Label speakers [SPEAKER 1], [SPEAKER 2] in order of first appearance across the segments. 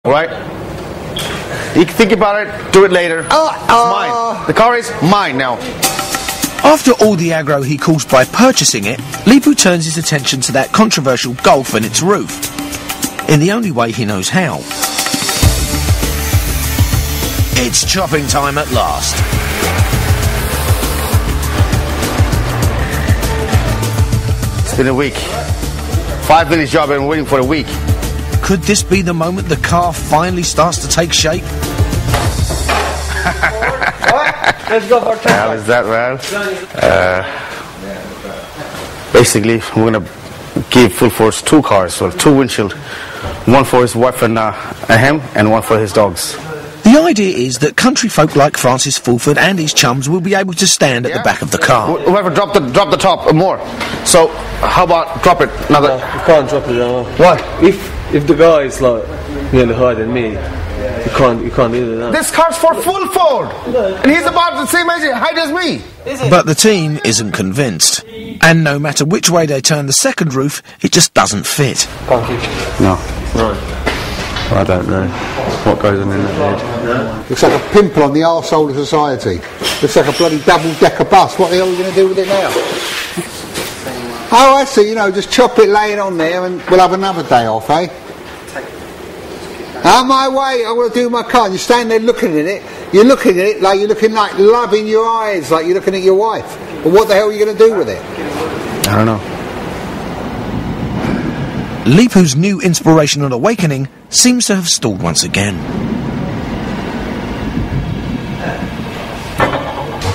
[SPEAKER 1] Right? You can think about it, do it later. It's mine. The car is mine now.
[SPEAKER 2] After all the aggro he caused by purchasing it, Leepu turns his attention to that controversial Golf and its roof, in the only way he knows how. It's chopping time at last.
[SPEAKER 1] It's been a week. 5 minutes job, I've been waiting for a week.
[SPEAKER 2] Could this be the moment the car finally starts to take shape?
[SPEAKER 3] Let's go for a test.
[SPEAKER 1] How is that, man? Basically, we're going to give Full Force 2 cars, or 2 windshield. One for his wife and him, and one for his dogs.
[SPEAKER 2] The idea is that country folk like Francis Fulford and his chums will be able to stand at the back of the car.
[SPEAKER 1] Whoever drop the top more. So, how about drop it? Another.
[SPEAKER 3] You can't drop it.
[SPEAKER 1] What?
[SPEAKER 3] If the guy is like nearly higher than me, you can't do that.
[SPEAKER 1] This car's for Fulford, and he's about the same height as me.
[SPEAKER 2] But the team isn't convinced, and no matter which way they turn the second roof, it just doesn't fit.
[SPEAKER 1] No.
[SPEAKER 3] Right.
[SPEAKER 1] I don't know what goes on in that head.
[SPEAKER 4] No. Looks like a pimple on the arsehole of society. Looks like a bloody double-decker bus. What the hell are you going to do with it now? Oh, I see, just chop it, lay it on there, and we'll have another day off, eh? Out my way, I want to do my car. And you stand there looking at it. You're looking at it like you're looking like love in your eyes, like you're looking at your wife. But what the hell are you going to do with it?
[SPEAKER 1] I don't know.
[SPEAKER 2] Leepu's new inspirational awakening seems to have stalled once again.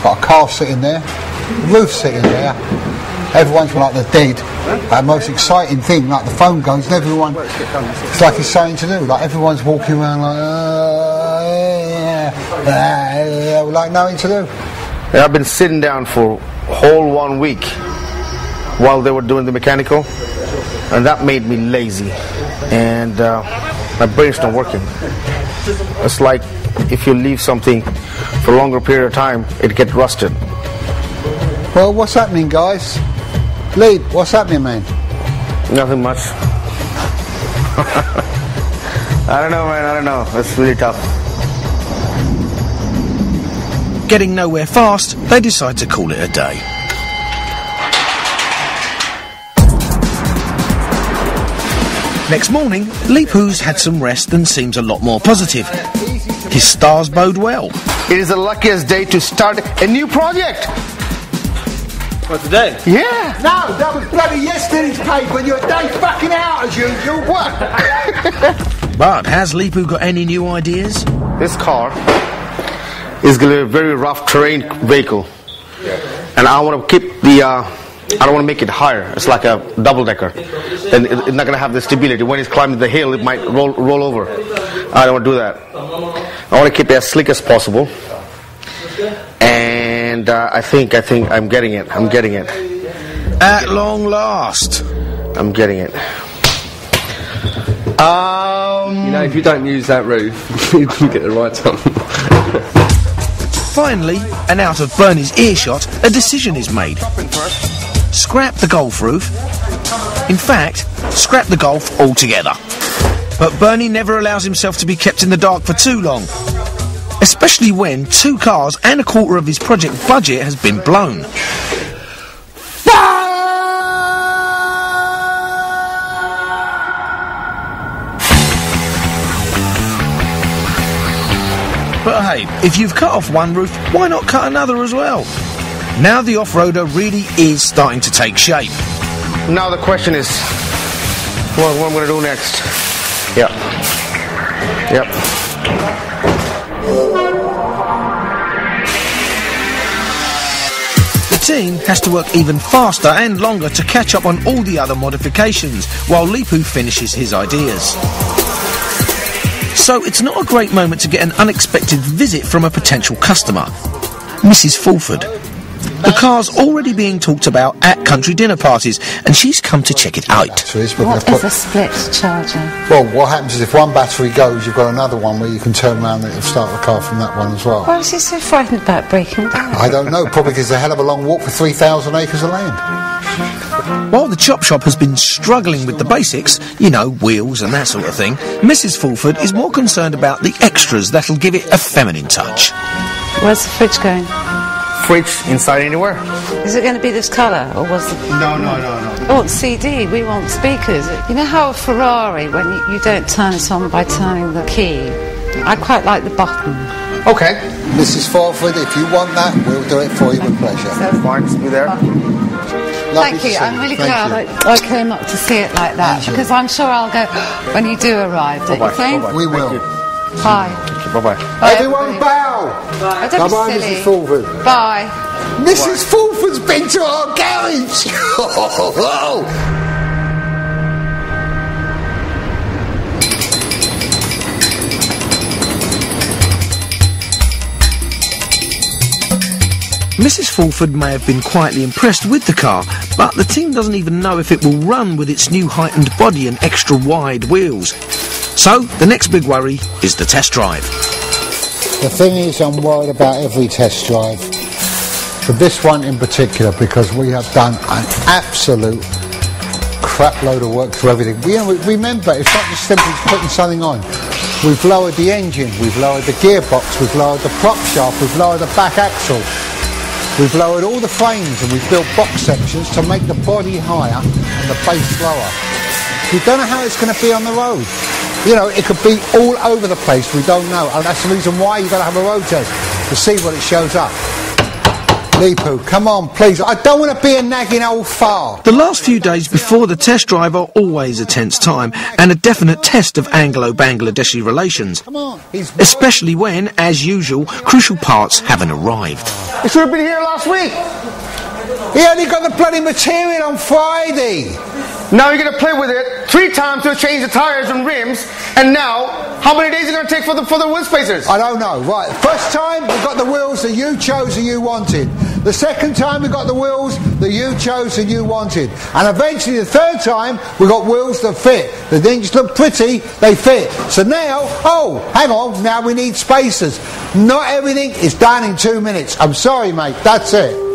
[SPEAKER 4] Got a car sitting there, roof sitting there. Everyone's like they're dead. The most exciting thing, like the phone goes and everyone, it's like it's something to do. Like everyone's walking around like nothing to do.
[SPEAKER 1] Yeah, I've been sitting down for a whole 1 week while they were doing the mechanical, and that made me lazy, and my brain's not working. It's like if you leave something for a longer period of time, it gets rusted.
[SPEAKER 4] Well, what's happening, guys? Lead, what's happening, man?
[SPEAKER 1] Nothing much. I don't know, man, I don't know. It's really tough.
[SPEAKER 2] Getting nowhere fast, they decide to call it a day. Next morning, Leepu's had some rest and seems a lot more positive. His stars bode well.
[SPEAKER 1] It is the luckiest day to start a new project.
[SPEAKER 3] What, today?
[SPEAKER 1] Yeah.
[SPEAKER 4] No, that was bloody yesterday's paper and you're a day fucking out as usual. What?
[SPEAKER 2] But has Leepu got any new ideas?
[SPEAKER 1] This car is going to be a very rough terrain vehicle. And I want to keep the... I don't want to make it higher. It's like a double-decker. Then it's not going to have the stability. When it's climbing the hill, it might roll over. I don't want to do that. I want to keep it as slick as possible. And I think I'm getting it. I'm getting it.
[SPEAKER 2] At long last.
[SPEAKER 1] I'm getting it.
[SPEAKER 3] If you don't use that roof, you can get the right time.
[SPEAKER 2] Finally, and out of Bernie's earshot, a decision is made. Scrap the Golf roof. In fact, scrap the Golf altogether. But Bernie never allows himself to be kept in the dark for too long. Especially when 2 cars and a quarter of his project budget has been blown. But hey, if you've cut off one roof, why not cut another as well? Now the off-roader really is starting to take shape.
[SPEAKER 1] Now the question is, what I'm going to do next? Yep.
[SPEAKER 2] The team has to work even faster and longer to catch up on all the other modifications, while Leepu finishes his ideas. So it's not a great moment to get an unexpected visit from a potential customer, Mrs. Fulford. The car's already being talked about at country dinner parties, and she's come to check it out.
[SPEAKER 5] What is a split charger?
[SPEAKER 4] Well, what happens is if one battery goes, you've got another one where you can turn around and it'll start the car from that one as well.
[SPEAKER 5] Why is he so frightened about breaking down?
[SPEAKER 4] I don't know, probably because it's a hell of a long walk for 3,000 acres of land.
[SPEAKER 2] While the chop shop has been struggling with the basics, you know, wheels and that sort of thing, Mrs. Fulford is more concerned about the extras that'll give it a feminine touch.
[SPEAKER 5] Where's the fridge going?
[SPEAKER 1] Fridge inside anywhere?
[SPEAKER 5] Is it going to be this colour, or was it...
[SPEAKER 1] No.
[SPEAKER 5] I want CD, we want speakers. You know how a Ferrari, when you don't turn it on by turning the key, I quite like the button.
[SPEAKER 1] Okay.
[SPEAKER 4] Mrs. Fulford, if you want that, we'll do it for you with pleasure.
[SPEAKER 1] Fine, be there.
[SPEAKER 5] Thank you, I'm really glad I came up to see it like that, because I'm sure I'll go when you do arrive, don't you think?
[SPEAKER 4] We will.
[SPEAKER 5] Bye.
[SPEAKER 1] Bye-bye.
[SPEAKER 4] Everyone bow!
[SPEAKER 5] I don't be
[SPEAKER 4] Bye-bye,
[SPEAKER 5] silly.
[SPEAKER 4] Mrs. Fulford.
[SPEAKER 5] Bye.
[SPEAKER 4] Mrs. Fulford's been to our garage!
[SPEAKER 2] Mrs. Fulford may have been quietly impressed with the car, but the team doesn't even know if it will run with its new heightened body and extra wide wheels. So, the next big worry is the test drive.
[SPEAKER 4] The thing is, I'm worried about every test drive. For this one in particular, because we have done an absolute crap load of work to everything. Remember, it's not just simply putting something on. We've lowered the engine, we've lowered the gearbox, we've lowered the prop shaft, we've lowered the back axle. We've lowered all the frames and we've built box sections to make the body higher and the base lower. We don't know how it's going to be on the road. You know, it could be all over the place, we don't know. And that's the reason why you've got to have a road test, to see what it shows up. Leepu, come on, please. I don't want to be a nagging old fart.
[SPEAKER 2] The last few days before the test drive are always a tense time and a definite test of Anglo-Bangladeshi relations, especially when, as usual, crucial parts haven't arrived.
[SPEAKER 1] You should have been here last week.
[SPEAKER 4] He only got the bloody material on Friday.
[SPEAKER 1] Now you're going to play with it 3 times to change the tires and rims, and now, how many days is it going to take for the wheel spacers?
[SPEAKER 4] I don't know. Right, first time we got the wheels that you chose and you wanted. The second time we got the wheels that you chose and you wanted. And eventually the third time we got wheels that fit. They didn't just look pretty, they fit. So now, oh, hang on, now we need spacers. Not everything is done in 2 minutes. I'm sorry, mate, that's it.